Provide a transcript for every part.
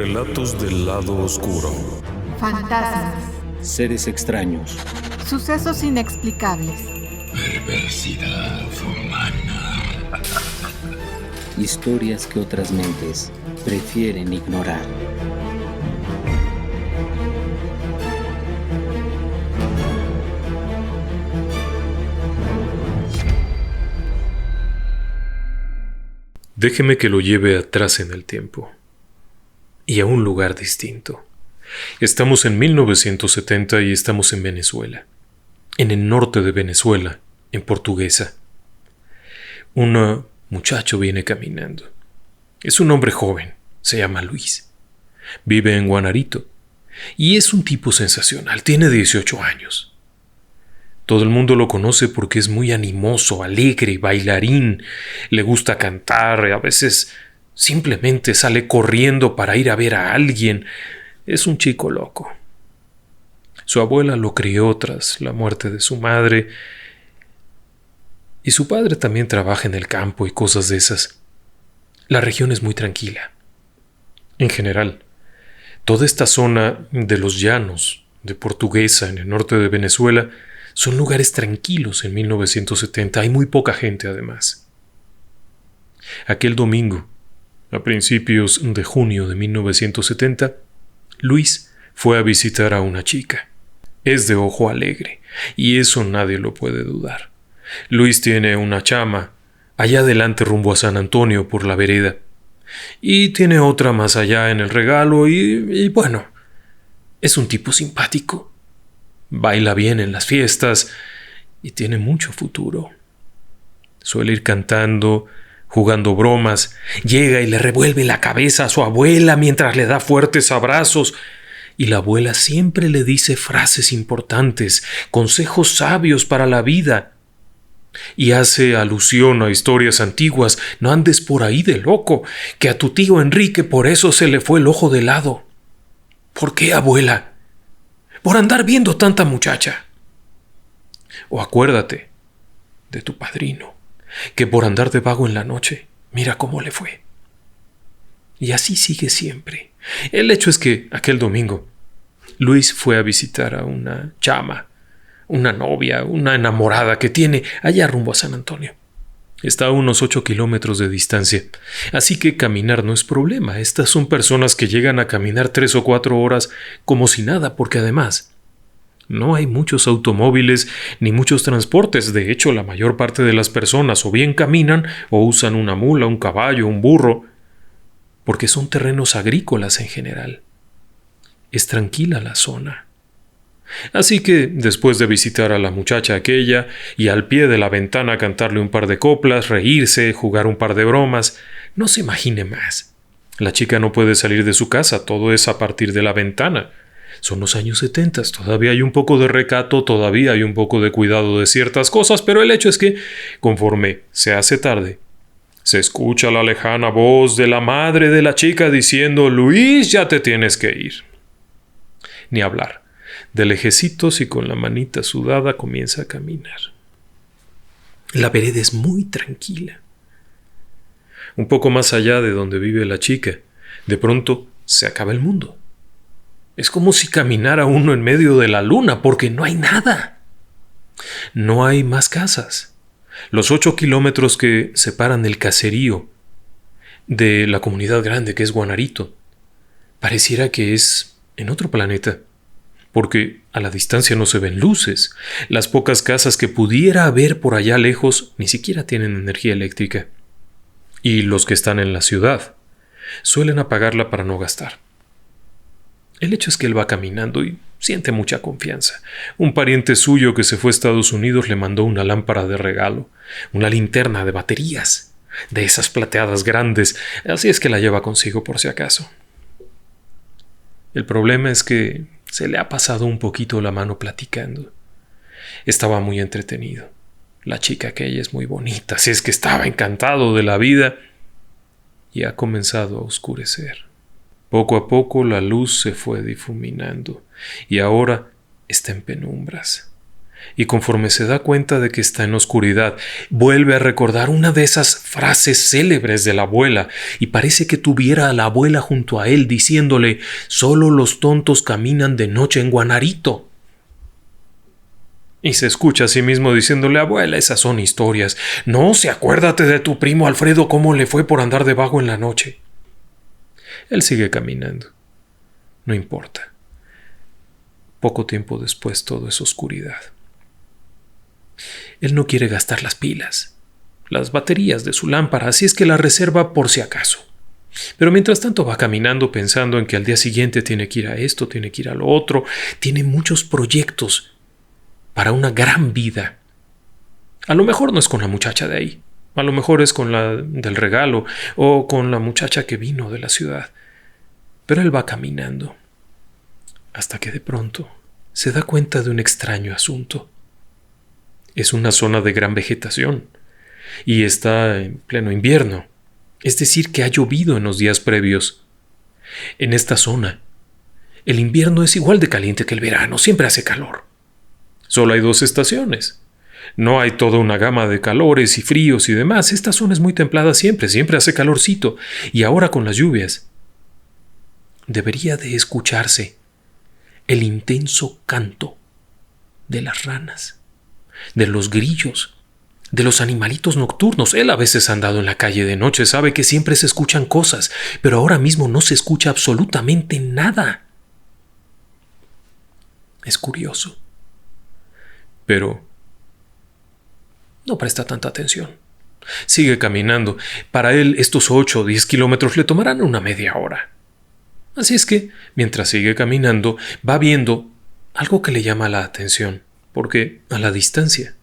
Relatos del lado oscuro. Fantasmas. Seres extraños. Sucesos inexplicables. Perversidad humana. Historias que otras mentes prefieren ignorar. Déjeme que lo lleve atrás en el tiempo y a un lugar distinto. Estamos en 1970 y estamos en Venezuela, en el norte de Venezuela, en Portuguesa. Un muchacho viene caminando. Es un hombre joven, se llama Luis. Vive en Guanarito y es un tipo sensacional, tiene 18 años. Todo el mundo lo conoce porque es muy animoso, alegre, bailarín, le gusta cantar, a veces simplemente sale corriendo para ir a ver a alguien. Es un chico loco. Su abuela lo crió tras la muerte de su madre y su padre también trabaja en el campo y cosas de esas. La región es muy tranquila. En general, toda esta zona de los llanos de Portuguesa en el norte de Venezuela son lugares tranquilos en 1970. Hay muy poca gente además. Aquel domingo, a principios de junio de 1970, Luis fue a visitar a una chica. Es de ojo alegre, y eso nadie lo puede dudar. Luis tiene una chama allá adelante rumbo a San Antonio por la vereda, y tiene otra más allá en el regalo, y bueno, es un tipo simpático. Baila bien en las fiestas y tiene mucho futuro. Suele ir cantando, jugando bromas, llega y le revuelve la cabeza a su abuela mientras le da fuertes abrazos, y la abuela siempre le dice frases importantes, consejos sabios para la vida, y hace alusión a historias antiguas. No andes por ahí de loco, que a tu tío Enrique por eso se le fue el ojo de lado. ¿Por qué, abuela? Por andar viendo tanta muchacha. O acuérdate de tu padrino, que por andar de vago en la noche, mira cómo le fue. Y así sigue siempre. El hecho es que aquel domingo, Luis fue a visitar a una chama, una novia, una enamorada que tiene allá rumbo a San Antonio. Está a unos 8 kilómetros de distancia, así que caminar no es problema. Estas son personas que llegan a caminar 3 o 4 horas como si nada, porque además no hay muchos automóviles ni muchos transportes. De hecho, la mayor parte de las personas o bien caminan o usan una mula, un caballo, un burro, porque son terrenos agrícolas en general. Es tranquila la zona. Así que, después de visitar a la muchacha aquella y al pie de la ventana cantarle un par de coplas, reírse, jugar un par de bromas, no se imagine más. La chica no puede salir de su casa, todo es a partir de la ventana. Son los años 70, todavía hay un poco de recato, todavía hay un poco de cuidado de ciertas cosas, pero el hecho es que, conforme se hace tarde, se escucha la lejana voz de la madre de la chica diciendo: «Luis, ya te tienes que ir». Ni hablar. De lejecitos y con la manita sudada comienza a caminar. La vereda es muy tranquila. Un poco más allá de donde vive la chica, de pronto se acaba el mundo. Es como si caminara uno en medio de la luna, porque no hay nada. No hay más casas. Los 8 kilómetros que separan el caserío de la comunidad grande que es Guanarito, pareciera que es en otro planeta. Porque a la distancia no se ven luces. Las pocas casas que pudiera haber por allá lejos ni siquiera tienen energía eléctrica. Y los que están en la ciudad suelen apagarla para no gastar. El hecho es que él va caminando y siente mucha confianza. Un pariente suyo que se fue a Estados Unidos le mandó una lámpara de regalo, una linterna de baterías, de esas plateadas grandes, así es que la lleva consigo por si acaso. El problema es que se le ha pasado un poquito la mano platicando. Estaba muy entretenido. La chica aquella es muy bonita, así es que estaba encantado de la vida. Y ha comenzado a oscurecer. Poco a poco la luz se fue difuminando y ahora está en penumbras. Y conforme se da cuenta de que está en oscuridad, vuelve a recordar una de esas frases célebres de la abuela, y parece que tuviera a la abuela junto a él diciéndole: «Solo los tontos caminan de noche en Guanarito». Y se escucha a sí mismo diciéndole: «Abuela, esas son historias. No, si acuérdate de tu primo Alfredo, cómo le fue por andar de vago en la noche». Él sigue caminando. No importa. Poco tiempo después todo es oscuridad. Él no quiere gastar las pilas, las baterías de su lámpara, así es que la reserva por si acaso. Pero mientras tanto va caminando pensando en que al día siguiente tiene que ir a esto, tiene que ir a lo otro, tiene muchos proyectos para una gran vida. A lo mejor no es con la muchacha de ahí, a lo mejor es con la del regalo o con la muchacha que vino de la ciudad. Pero él va caminando, hasta que de pronto se da cuenta de un extraño asunto. Es una zona de gran vegetación y está en pleno invierno, es decir, que ha llovido en los días previos. En esta zona, el invierno es igual de caliente que el verano, siempre hace calor. Solo hay 2 estaciones. No hay toda una gama de calores y fríos y demás. Esta zona es muy templada siempre hace calorcito. Y ahora con las lluvias, debería de escucharse el intenso canto de las ranas, de los grillos, de los animalitos nocturnos. Él a veces ha andado en la calle de noche, sabe que siempre se escuchan cosas, pero ahora mismo no se escucha absolutamente nada. Es curioso, pero no presta tanta atención. Sigue caminando. Para él estos 8 o 10 kilómetros le tomarán una media hora. Así es que, mientras sigue caminando, va viendo algo que le llama la atención, porque a la distancia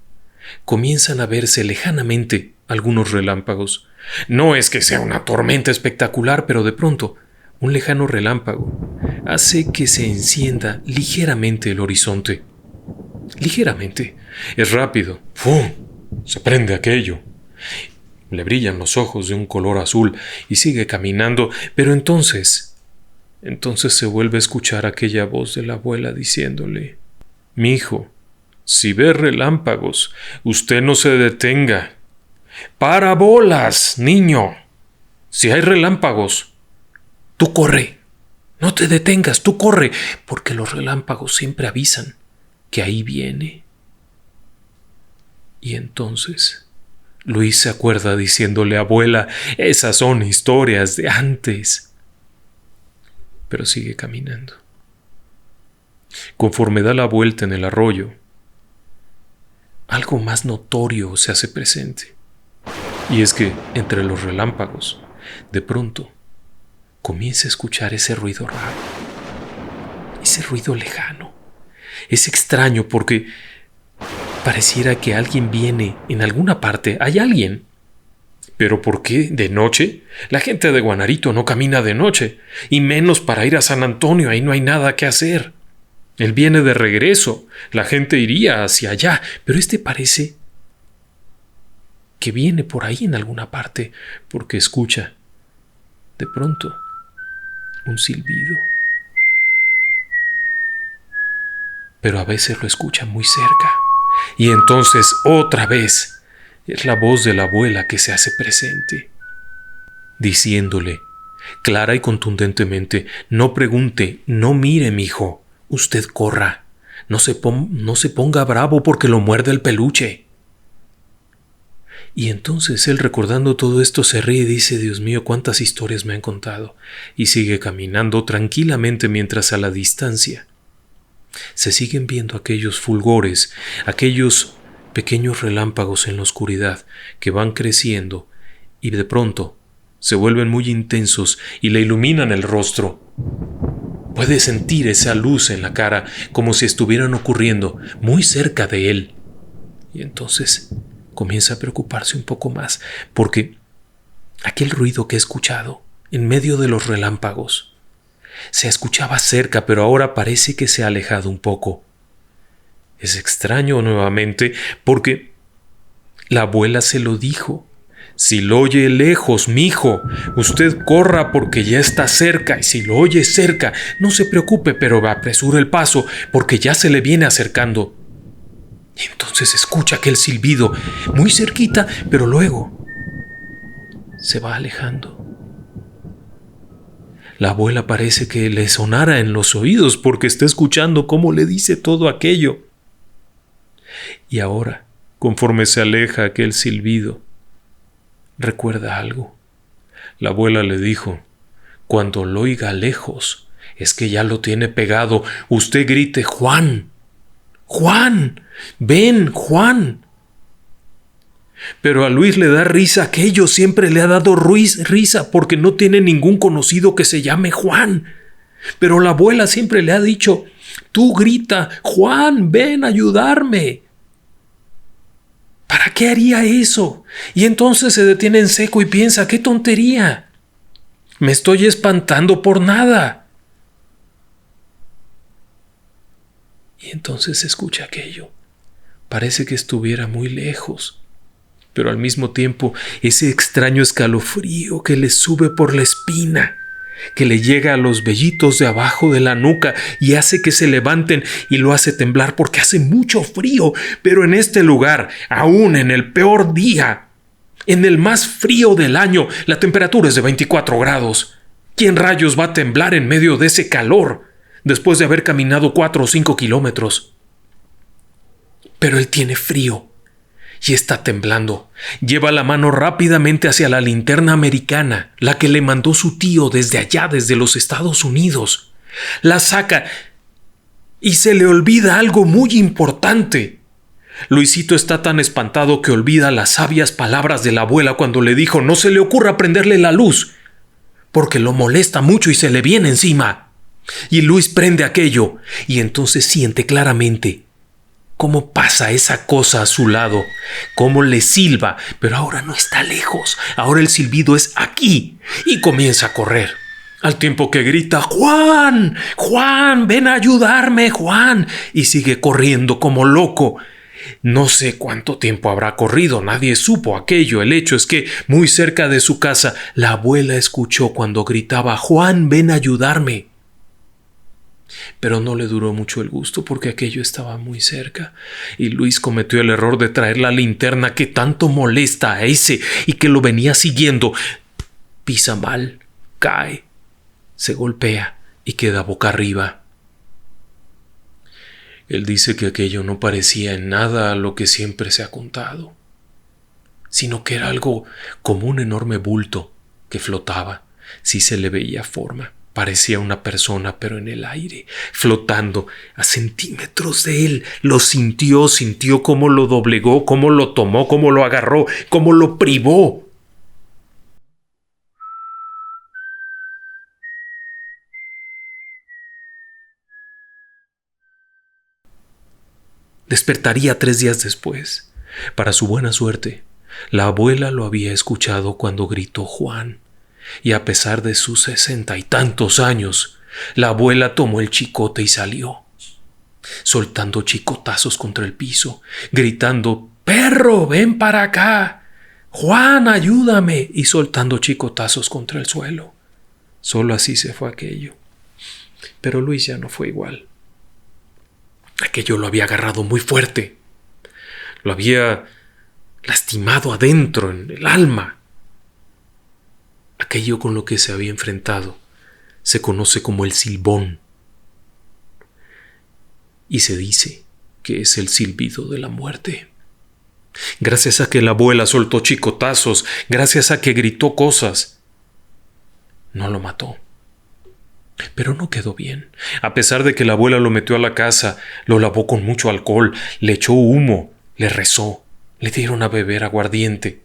comienzan a verse lejanamente algunos relámpagos. No es que sea una tormenta espectacular, pero de pronto un lejano relámpago hace que se encienda ligeramente el horizonte. Ligeramente. Es rápido. ¡Fum! Se prende aquello. Le brillan los ojos de un color azul y sigue caminando, pero entonces se vuelve a escuchar aquella voz de la abuela diciéndole: «Mi hijo, si ve relámpagos, usted no se detenga. ¡Para bolas, niño! Si hay relámpagos, tú corre. No te detengas, tú corre, porque los relámpagos siempre avisan que ahí viene». Y entonces Luis se acuerda diciéndole: «Abuela, esas son historias de antes». Pero sigue caminando. Conforme da la vuelta en el arroyo, algo más notorio se hace presente. Y es que entre los relámpagos, de pronto, comienza a escuchar ese ruido raro, ese ruido lejano. Es extraño porque pareciera que alguien viene en alguna parte. Hay alguien. ¿Pero por qué de noche? La gente de Guanarito no camina de noche, y menos para ir a San Antonio, ahí no hay nada que hacer. Él viene de regreso, la gente iría hacia allá, pero parece que viene por ahí en alguna parte, porque escucha, de pronto, un silbido. Pero a veces lo escucha muy cerca, y entonces otra vez es la voz de la abuela que se hace presente, diciéndole, clara y contundentemente: «No pregunte, no mire, mijo, usted corra, no se ponga bravo porque lo muerde el peluche». Y entonces él, recordando todo esto, se ríe y dice: «Dios mío, cuántas historias me han contado», y sigue caminando tranquilamente mientras a la distancia se siguen viendo aquellos fulgores, aquellos pequeños relámpagos en la oscuridad que van creciendo y de pronto se vuelven muy intensos y le iluminan el rostro. Puede sentir esa luz en la cara como si estuvieran ocurriendo muy cerca de él. Y entonces comienza a preocuparse un poco más porque aquel ruido que he escuchado en medio de los relámpagos se escuchaba cerca, pero ahora parece que se ha alejado un poco. Es extraño nuevamente porque la abuela se lo dijo: «Si lo oye lejos, mijo, usted corra porque ya está cerca, y si lo oye cerca, no se preocupe, pero apresure el paso porque ya se le viene acercando». Y entonces escucha aquel silbido muy cerquita, pero luego se va alejando. La abuela parece que le sonara en los oídos porque está escuchando cómo le dice todo aquello. Y ahora, conforme se aleja aquel silbido, recuerda algo. La abuela le dijo: cuando lo oiga lejos, es que ya lo tiene pegado. Usted grite: Juan, Juan, ven, Juan. Pero a Luis le da risa aquello, siempre le ha dado risa porque no tiene ningún conocido que se llame Juan. Pero la abuela siempre le ha dicho: tú grita: Juan, ven a ayudarme. ¿Para qué haría eso? Y entonces se detiene en seco y piensa: ¡qué tontería! Me estoy espantando por nada. Y entonces escucha aquello. Parece que estuviera muy lejos, pero al mismo tiempo ese extraño escalofrío que le sube por la espina, que le llega a los vellitos de abajo de la nuca y hace que se levanten y lo hace temblar porque hace mucho frío. Pero en este lugar, aún en el peor día, en el más frío del año, la temperatura es de 24 grados. ¿Quién rayos va a temblar en medio de ese calor después de haber caminado 4 o 5 kilómetros? Pero él tiene frío y está temblando. Lleva la mano rápidamente hacia la linterna americana, la que le mandó su tío desde allá, desde los Estados Unidos. La saca y se le olvida algo muy importante. Luisito está tan espantado que olvida las sabias palabras de la abuela cuando le dijo: no se le ocurra prenderle la luz, porque lo molesta mucho y se le viene encima. Y Luis prende aquello y entonces siente claramente cómo pasa esa cosa a su lado, cómo le silba, pero ahora no está lejos, ahora el silbido es aquí, y comienza a correr, al tiempo que grita: Juan, Juan, ven a ayudarme, Juan, y sigue corriendo como loco. No sé cuánto tiempo habrá corrido, nadie supo aquello. El hecho es que muy cerca de su casa la abuela escuchó cuando gritaba: Juan, ven a ayudarme. Pero no le duró mucho el gusto porque aquello estaba muy cerca y Luis cometió el error de traer la linterna que tanto molesta a ese y que lo venía siguiendo. Pisa mal, cae, se golpea y queda boca arriba. Él dice que aquello no parecía en nada a lo que siempre se ha contado, sino que era algo como un enorme bulto que flotaba. Sí se le veía forma. Parecía una persona, pero en el aire, flotando a centímetros de él. Lo sintió cómo lo doblegó, cómo lo tomó, cómo lo agarró, cómo lo privó. Despertaría 3 días después. Para su buena suerte, la abuela lo había escuchado cuando gritó Juan. Y a pesar de sus 60 y tantos años, la abuela tomó el chicote y salió, soltando chicotazos contra el piso, gritando: ¡perro, ven para acá! ¡Juan, ayúdame! Y soltando chicotazos contra el suelo. Solo así se fue aquello. Pero Luis ya no fue igual. Aquello lo había agarrado muy fuerte. Lo había lastimado adentro, en el alma. Aquello con lo que se había enfrentado se conoce como el silbón. Y se dice que es el silbido de la muerte. Gracias a que la abuela soltó chicotazos, gracias a que gritó cosas, no lo mató. Pero no quedó bien. A pesar de que la abuela lo metió a la casa, lo lavó con mucho alcohol, le echó humo, le rezó, le dieron a beber aguardiente.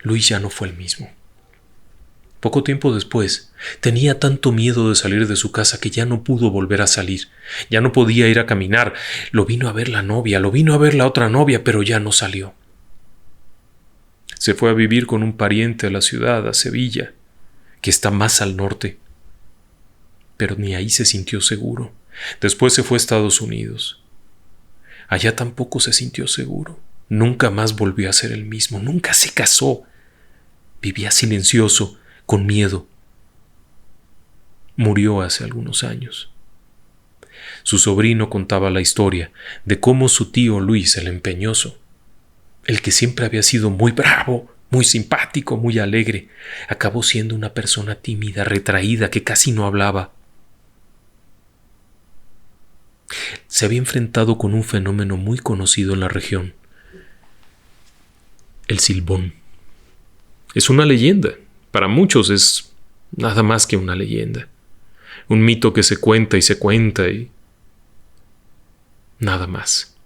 Luis ya no fue el mismo. Poco tiempo después, tenía tanto miedo de salir de su casa que ya no pudo volver a salir. Ya no podía ir a caminar. Lo vino a ver la novia, lo vino a ver la otra novia, pero ya no salió. Se fue a vivir con un pariente a la ciudad, a Sevilla, que está más al norte. Pero ni ahí se sintió seguro. Después se fue a Estados Unidos. Allá tampoco se sintió seguro. Nunca más volvió a ser el mismo. Nunca se casó. Vivía silencioso, con miedo. Murió hace algunos años. Su sobrino contaba la historia de cómo su tío Luis, el empeñoso, el que siempre había sido muy bravo, muy simpático, muy alegre, acabó siendo una persona tímida, retraída, que casi no hablaba. Se había enfrentado con un fenómeno muy conocido en la región: el Silbón. Es una leyenda. Para muchos es nada más que una leyenda. Un mito que se cuenta y nada más.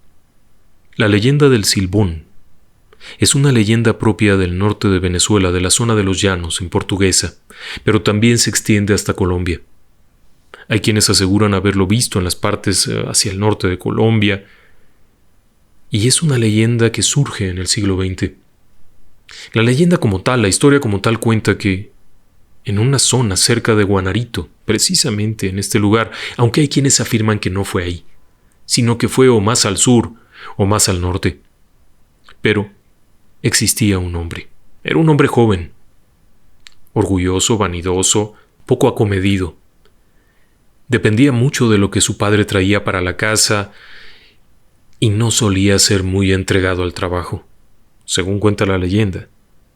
La leyenda del Silbón es una leyenda propia del norte de Venezuela, de la zona de los llanos, en Portuguesa, pero también se extiende hasta Colombia. Hay quienes aseguran haberlo visto en las partes hacia el norte de Colombia, y es una leyenda que surge en el siglo XX. La leyenda como tal, la historia como tal, cuenta que en una zona cerca de Guanarito, precisamente en este lugar, aunque hay quienes afirman que no fue ahí, sino que fue o más al sur o más al norte, pero existía un hombre. Era un hombre joven, orgulloso, vanidoso, poco acomedido. Dependía mucho de lo que su padre traía para la casa y no solía ser muy entregado al trabajo. Según cuenta la leyenda,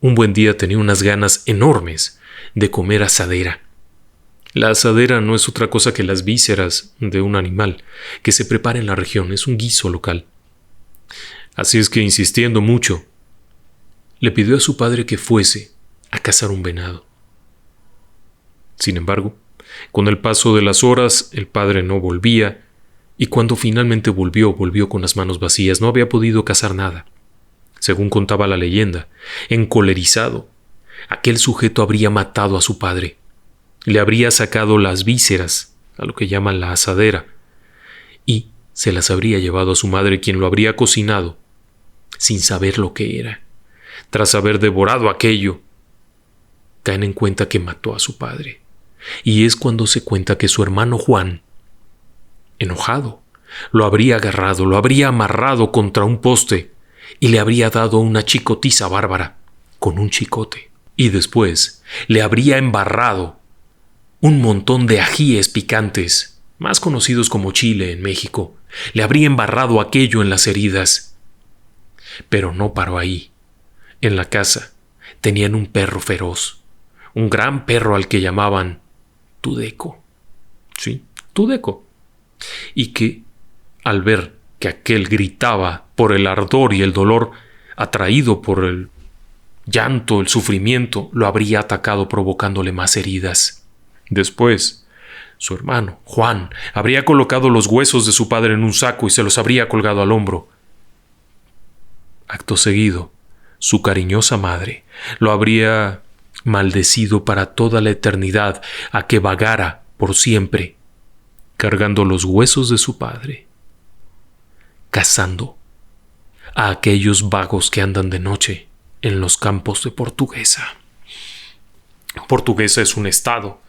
un buen día tenía unas ganas enormes de comer asadera. La asadera no es otra cosa que las vísceras de un animal que se prepara en la región, es un guiso local. Así es que, insistiendo mucho, le pidió a su padre que fuese a cazar un venado. Sin embargo, con el paso de las horas, el padre no volvía, y cuando finalmente volvió con las manos vacías. No había podido cazar nada. Según contaba la leyenda, encolerizado, aquel sujeto habría matado a su padre. Le habría sacado las vísceras, a lo que llaman la asadera, y se las habría llevado a su madre, quien lo habría cocinado, sin saber lo que era. Tras haber devorado aquello, caen en cuenta que mató a su padre. Y es cuando se cuenta que su hermano Juan, enojado, lo habría agarrado, lo habría amarrado contra un poste y le habría dado una chicotiza bárbara con un chicote. Y después le habría embarrado un montón de ajíes picantes, más conocidos como chile en México. Le habría embarrado aquello en las heridas. Pero no paró ahí. En la casa tenían un perro feroz, un gran perro al que llamaban Tudeco. Sí, Tudeco. Y que, al ver que aquel gritaba por el ardor y el dolor, atraído por el llanto, el sufrimiento, lo habría atacado provocándole más heridas. Después, su hermano, Juan, habría colocado los huesos de su padre en un saco y se los habría colgado al hombro. Acto seguido, su cariñosa madre lo habría maldecido para toda la eternidad a que vagara por siempre, cargando los huesos de su padre, cazando a aquellos vagos que andan de noche en los campos de Portuguesa. Portuguesa es un estado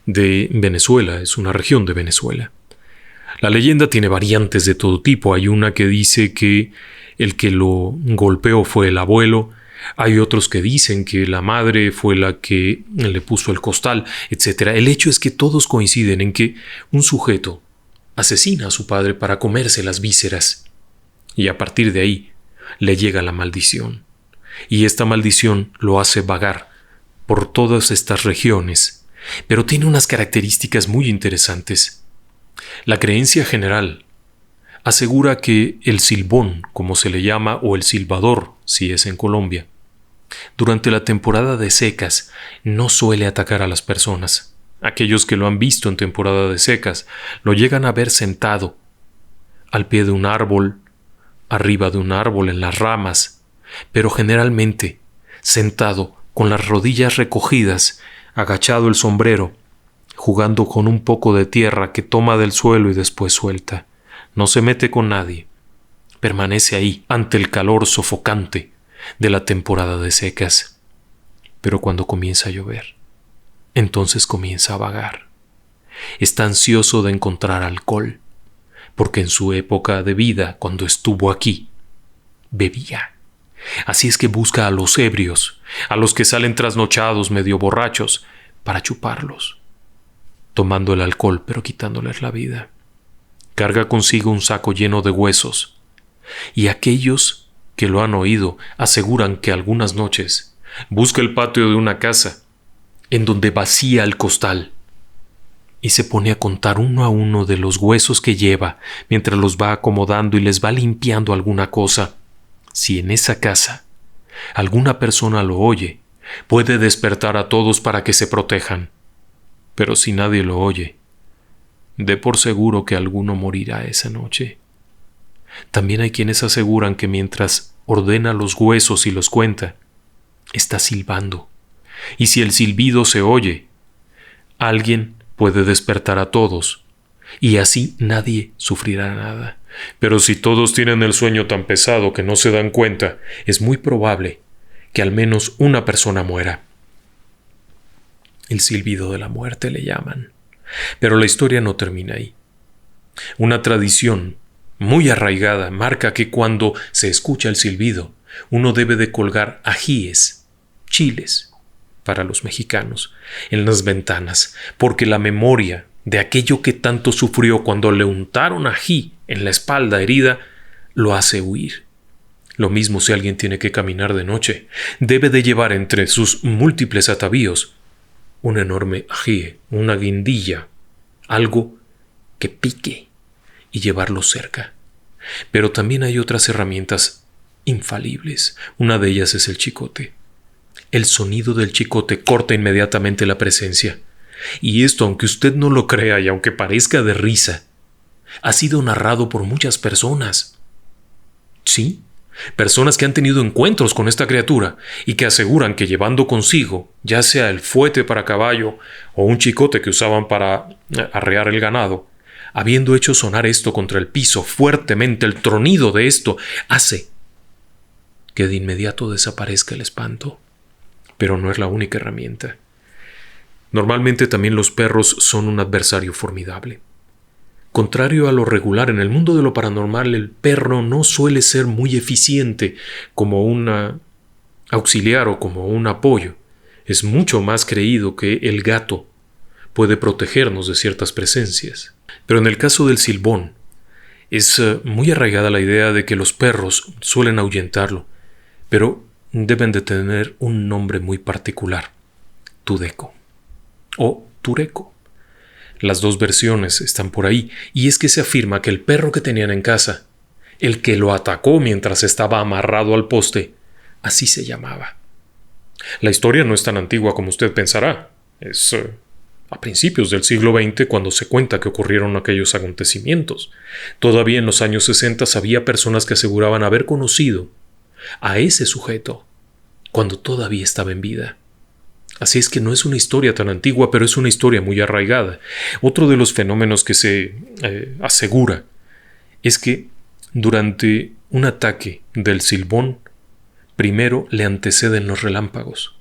de Venezuela, es una región de Venezuela. La leyenda tiene variantes de todo tipo. Hay una que dice que el que lo golpeó fue el abuelo. Hay otros que dicen que la madre fue la que le puso el costal, etc. El hecho es que todos coinciden en que un sujeto asesina a su padre para comerse las vísceras. Y a partir de ahí le llega la maldición. Y esta maldición lo hace vagar por todas estas regiones. Pero tiene unas características muy interesantes. La creencia general asegura que el silbón, como se le llama, o el silbador, si es en Colombia, durante la temporada de secas no suele atacar a las personas. Aquellos que lo han visto en temporada de secas lo llegan a ver sentado al pie de un árbol, arriba de un árbol, en las ramas, pero generalmente sentado con las rodillas recogidas, agachado el sombrero, jugando con un poco de tierra que toma del suelo y después suelta. No se mete con nadie. Permanece ahí ante el calor sofocante de la temporada de secas. Pero cuando comienza a llover, entonces comienza a vagar. Está ansioso de encontrar alcohol, porque en su época de vida, cuando estuvo aquí, bebía. Así es que busca a los ebrios, a los que salen trasnochados, medio borrachos, para chuparlos, tomando el alcohol pero quitándoles la vida. carga consigo un saco lleno de huesos, y aquellos que lo han oído aseguran que algunas noches busca el patio de una casa en donde vacía el costal y se pone a contar uno a uno de los huesos que lleva mientras los va acomodando y les va limpiando alguna cosa. Si en esa casa alguna persona lo oye, puede despertar a todos para que se protejan. Pero si nadie lo oye, dé por seguro que alguno morirá esa noche. También hay quienes aseguran que mientras ordena los huesos y los cuenta, está silbando. Y si el silbido se oye, alguien puede despertar a todos, y así nadie sufrirá nada. Pero si todos tienen el sueño tan pesado que no se dan cuenta, es muy probable que al menos una persona muera. El silbido de la muerte le llaman. Pero la historia no termina ahí. Una tradición muy arraigada marca que cuando se escucha el silbido, uno debe de colgar ajíes, chiles, para los mexicanos, en las ventanas, porque la memoria de aquello que tanto sufrió cuando le untaron ají en la espalda herida, lo hace huir. Lo mismo si alguien tiene que caminar de noche, debe de llevar entre sus múltiples atavíos un enorme ají, una guindilla, algo que pique y llevarlo cerca. Pero también hay otras herramientas infalibles. Una de ellas es el chicote. El sonido del chicote corta inmediatamente la presencia. Y esto, aunque usted no lo crea y aunque parezca de risa, ha sido narrado por muchas personas. Sí, personas que han tenido encuentros con esta criatura y que aseguran que llevando consigo, ya sea el fuete para caballo o un chicote que usaban para arrear el ganado, habiendo hecho sonar esto contra el piso fuertemente, el tronido de esto hace que de inmediato desaparezca el espanto. Pero no es la única herramienta. Normalmente también los perros son un adversario formidable. Contrario a lo regular, en el mundo de lo paranormal, el perro no suele ser muy eficiente como un auxiliar o como un apoyo. Es mucho más creído que el gato puede protegernos de ciertas presencias. Pero en el caso del silbón, es muy arraigada la idea de que los perros suelen ahuyentarlo, pero deben de tener un nombre muy particular: tudeco o tureco. Las dos versiones están por ahí, y es que se afirma que el perro que tenían en casa, el que lo atacó mientras estaba amarrado al poste, así se llamaba. La historia no es tan antigua como usted pensará. Es a principios del siglo XX cuando se cuenta que ocurrieron aquellos acontecimientos. Todavía en los años 60 había personas que aseguraban haber conocido a ese sujeto cuando todavía estaba en vida. Así es que no es una historia tan antigua, pero es una historia muy arraigada. Otro de los fenómenos que se asegura es que durante un ataque del silbón, primero le anteceden los relámpagos.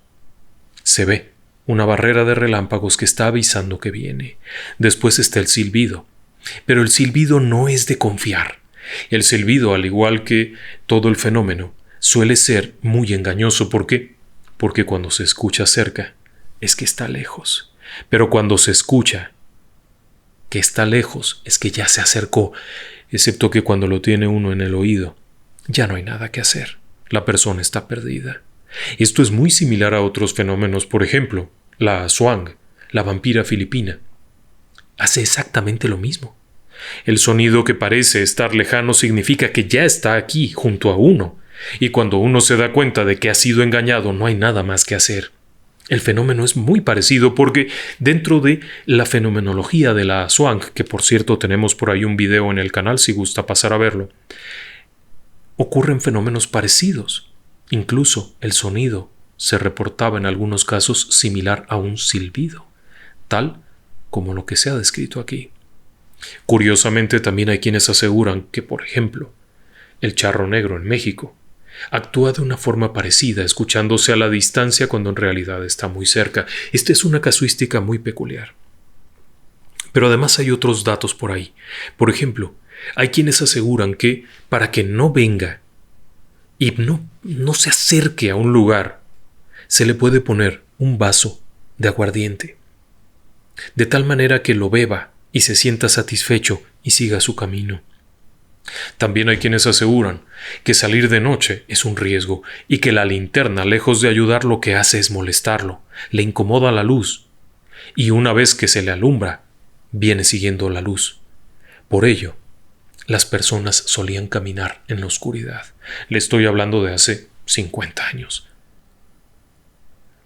Se ve una barrera de relámpagos que está avisando que viene. Después está el silbido. Pero el silbido no es de confiar. El silbido, al igual que todo el fenómeno, suele ser muy engañoso. ¿Por qué? Porque cuando se escucha cerca, es que está lejos. Pero cuando se escucha que está lejos, es que ya se acercó. Excepto que cuando lo tiene uno en el oído, ya no hay nada que hacer. La persona está perdida. Esto es muy similar a otros fenómenos. Por ejemplo, la Swang, la vampira filipina, hace exactamente lo mismo. El sonido que parece estar lejano significa que ya está aquí, junto a uno. Y cuando uno se da cuenta de que ha sido engañado, no hay nada más que hacer. El fenómeno es muy parecido porque dentro de la fenomenología de la Swang, que por cierto tenemos por ahí un video en el canal si gusta pasar a verlo, ocurren fenómenos parecidos. Incluso el sonido se reportaba en algunos casos similar a un silbido, tal como lo que se ha descrito aquí. Curiosamente, también hay quienes aseguran que, por ejemplo, el charro negro en México actúa de una forma parecida, escuchándose a la distancia cuando en realidad está muy cerca. Esta es una casuística muy peculiar. Pero además hay otros datos por ahí. Por ejemplo, hay quienes aseguran que para que no venga y no se acerque a un lugar, se le puede poner un vaso de aguardiente, de tal manera que lo beba y se sienta satisfecho y siga su camino. También hay quienes aseguran que salir de noche es un riesgo y que la linterna, lejos de ayudar, lo que hace es molestarlo, le incomoda la luz, y una vez que se le alumbra, viene siguiendo la luz. Por ello, las personas solían caminar en la oscuridad. Le estoy hablando de hace 50 años.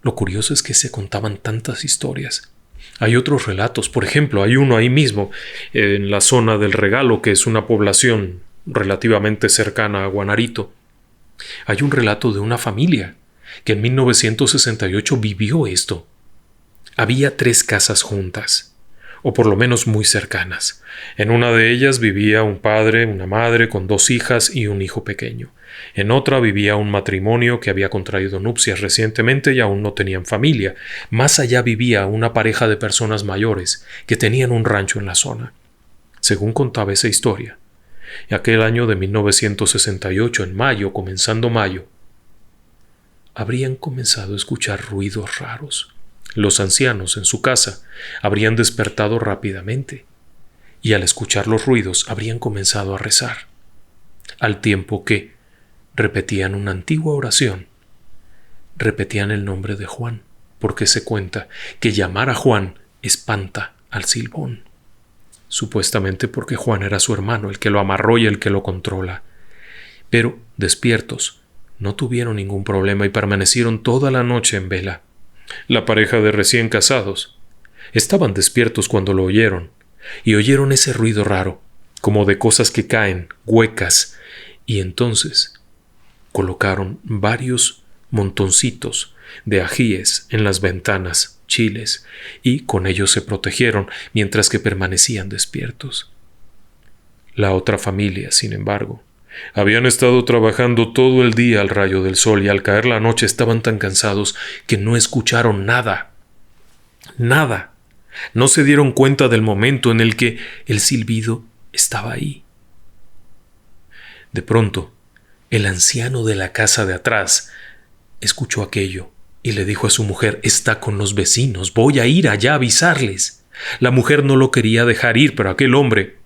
Lo curioso es que se contaban tantas historias. Hay otros relatos, por ejemplo, hay uno ahí mismo, en la zona del Regalo, que es una población relativamente cercana a Guanarito. Hay un relato de una familia que en 1968 vivió esto. Había 3 casas juntas, o por lo menos muy cercanas. En una de ellas vivía un padre, una madre con 2 hijas y un hijo pequeño. En otra vivía un matrimonio que había contraído nupcias recientemente y aún no tenían familia. Más allá vivía una pareja de personas mayores que tenían un rancho en la zona. Según contaba esa historia, aquel año de 1968, en mayo, comenzando mayo, habrían comenzado a escuchar ruidos raros. Los ancianos en su casa habrían despertado rápidamente y al escuchar los ruidos habrían comenzado a rezar, al tiempo que repetían una antigua oración. Repetían el nombre de Juan, porque se cuenta que llamar a Juan espanta al Silbón. Supuestamente porque Juan era su hermano, el que lo amarró y el que lo controla. Pero, despiertos, no tuvieron ningún problema y permanecieron toda la noche en vela. La pareja de recién casados estaban despiertos cuando lo oyeron, y oyeron ese ruido raro, como de cosas que caen, huecas, y entonces colocaron varios montoncitos de ajíes en las ventanas, chiles, y con ellos se protegieron mientras que permanecían despiertos. La otra familia, sin embargo, habían estado trabajando todo el día al rayo del sol y al caer la noche estaban tan cansados que no escucharon nada. Nada. No se dieron cuenta del momento en el que el silbido estaba ahí. De pronto, el anciano de la casa de atrás escuchó aquello y le dijo a su mujer: «Está con los vecinos, voy a ir allá a avisarles». La mujer no lo quería dejar ir, pero aquel hombre,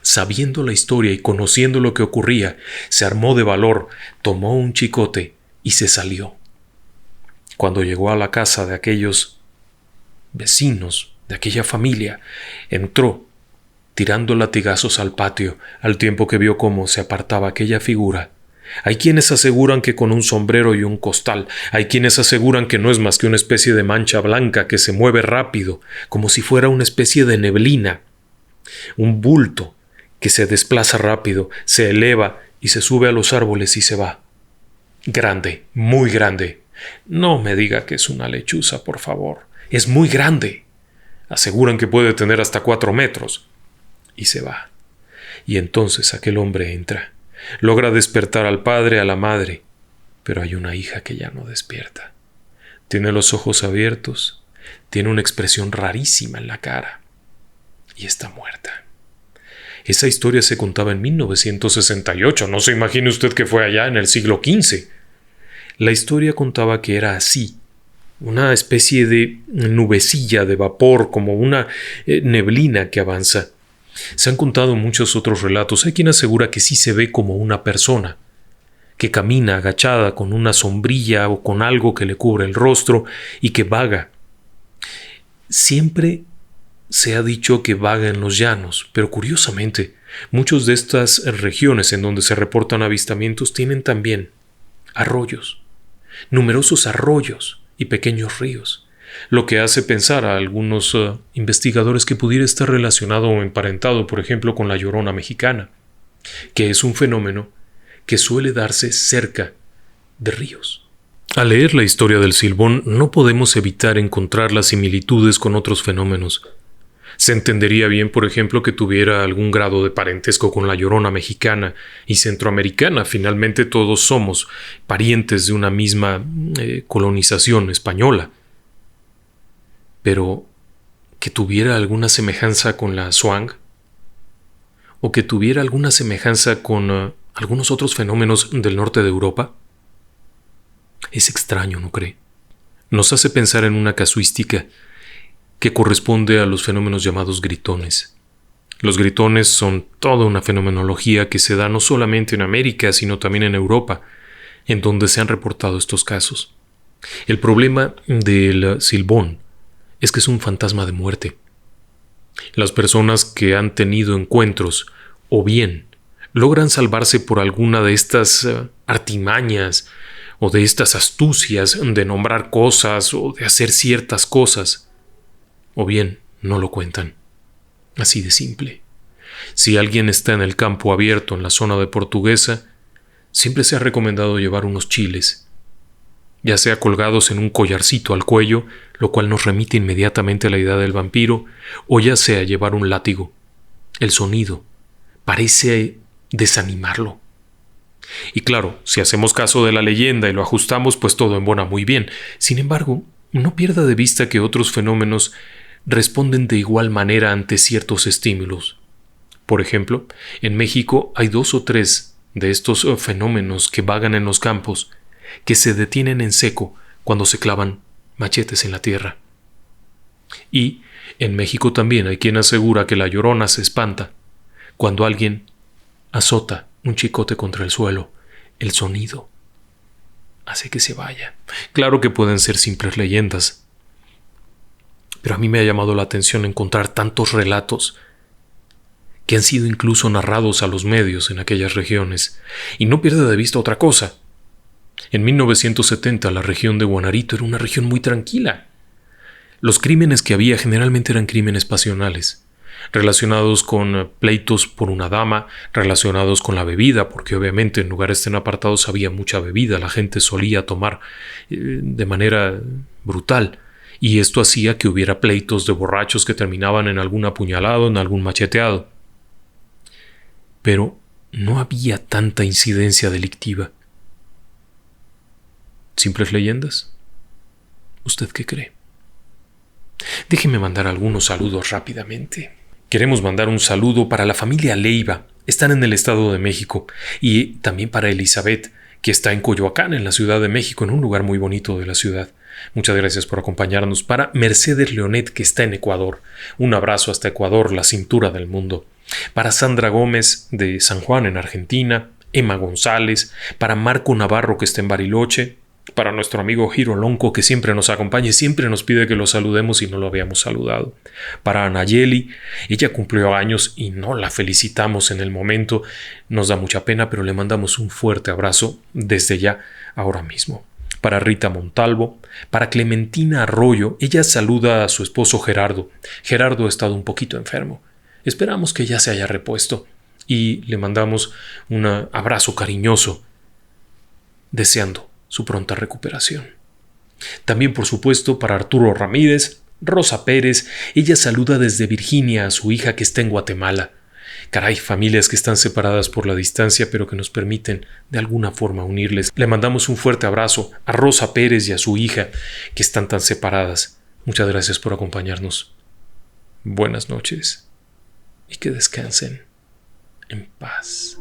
sabiendo la historia y conociendo lo que ocurría, se armó de valor, tomó un chicote y se salió. Cuando llegó a la casa de aquellos vecinos, de aquella familia, entró tirando latigazos al patio, al tiempo que vio cómo se apartaba aquella figura. Hay quienes aseguran que con un sombrero y un costal, hay quienes aseguran que no es más que una especie de mancha blanca que se mueve rápido, como si fuera una especie de neblina, un bulto que se desplaza rápido, se eleva y se sube a los árboles y se va. Grande, muy grande. No me diga que es una lechuza, por favor. Es muy grande. Aseguran que puede tener hasta 4 metros. Y se va. Y entonces aquel hombre entra. Logra despertar al padre, a la madre, pero hay una hija que ya no despierta. Tiene los ojos abiertos, tiene una expresión rarísima en la cara y está muerta. Esa historia se contaba en 1968, no se imagine usted que fue allá en el siglo XV. La historia contaba que era así, una especie de nubecilla de vapor, como una neblina que avanza. Se han contado muchos otros relatos. Hay quien asegura que sí se ve como una persona, que camina agachada con una sombrilla o con algo que le cubre el rostro y que vaga. Siempre se ha dicho que vaga en los llanos, pero curiosamente, muchas de estas regiones en donde se reportan avistamientos tienen también arroyos, numerosos arroyos y pequeños ríos, lo que hace pensar a algunos investigadores que pudiera estar relacionado o emparentado, por ejemplo, con la Llorona mexicana, que es un fenómeno que suele darse cerca de ríos. Al leer la historia del Silbón, no podemos evitar encontrar las similitudes con otros fenómenos. Se entendería bien, por ejemplo, que tuviera algún grado de parentesco con la Llorona mexicana y centroamericana. Finalmente todos somos parientes de una misma colonización española. Pero que tuviera alguna semejanza con la Zhuang, o que tuviera alguna semejanza con algunos otros fenómenos del norte de Europa, es extraño, ¿no cree? Nos hace pensar en una casuística que corresponde a los fenómenos llamados gritones. Los gritones son toda una fenomenología que se da no solamente en América, sino también en Europa, en donde se han reportado estos casos. El problema del silbón es que es un fantasma de muerte. Las personas que han tenido encuentros, o bien logran salvarse por alguna de estas artimañas o de estas astucias de nombrar cosas o de hacer ciertas cosas, o bien no lo cuentan. Así de simple. Si alguien está en el campo abierto en la zona de Portuguesa, siempre se ha recomendado llevar unos chiles, ya sea colgados en un collarcito al cuello, lo cual nos remite inmediatamente a la idea del vampiro, o ya sea llevar un látigo. El sonido parece desanimarlo. Y claro, si hacemos caso de la leyenda y lo ajustamos, pues todo embona muy bien. Sin embargo, no pierda de vista que otros fenómenos responden de igual manera ante ciertos estímulos. Por ejemplo, en México hay 2 o 3 de estos fenómenos que vagan en los campos, que se detienen en seco cuando se clavan machetes en la tierra. Y en México también hay quien asegura que la llorona se espanta cuando alguien azota un chicote contra el suelo. El sonido hace que se vaya. Claro que pueden ser simples leyendas, pero a mí me ha llamado la atención encontrar tantos relatos que han sido incluso narrados a los medios en aquellas regiones. Y no pierda de vista otra cosa. En 1970 la región de Guanarito era una región muy tranquila. Los crímenes que había generalmente eran crímenes pasionales, relacionados con pleitos por una dama, relacionados con la bebida, porque obviamente en lugares tan apartados había mucha bebida, la gente solía tomar de manera brutal, y esto hacía que hubiera pleitos de borrachos que terminaban en algún apuñalado, en algún macheteado. Pero no había tanta incidencia delictiva. ¿Simples leyendas? ¿Usted qué cree? Déjeme mandar algunos saludos rápidamente. Queremos mandar un saludo para la familia Leiva, están en el Estado de México, y también para Elizabeth, que está en Coyoacán, en la Ciudad de México, en un lugar muy bonito de la ciudad. Muchas gracias por acompañarnos. Para Mercedes Leonet, que está en Ecuador. Un abrazo hasta Ecuador, la cintura del mundo. Para Sandra Gómez, de San Juan, en Argentina. Emma González. Para Marco Navarro, que está en Bariloche. Para nuestro amigo Giro Lonco, que siempre nos acompaña y siempre nos pide que lo saludemos y no lo habíamos saludado. Para Anayeli, ella cumplió años y no la felicitamos en el momento. Nos da mucha pena, pero le mandamos un fuerte abrazo desde ya, ahora mismo. Para Rita Montalvo, para Clementina Arroyo, ella saluda a su esposo Gerardo. Gerardo ha estado un poquito enfermo. Esperamos que ya se haya repuesto y le mandamos un abrazo cariñoso, deseando su pronta recuperación. También, por supuesto, para Arturo Ramírez, Rosa Pérez, ella saluda desde Virginia a su hija que está en Guatemala. Caray, familias que están separadas por la distancia, pero que nos permiten de alguna forma unirles. Le mandamos un fuerte abrazo a Rosa Pérez y a su hija que están tan separadas. Muchas gracias por acompañarnos. Buenas noches y que descansen en paz.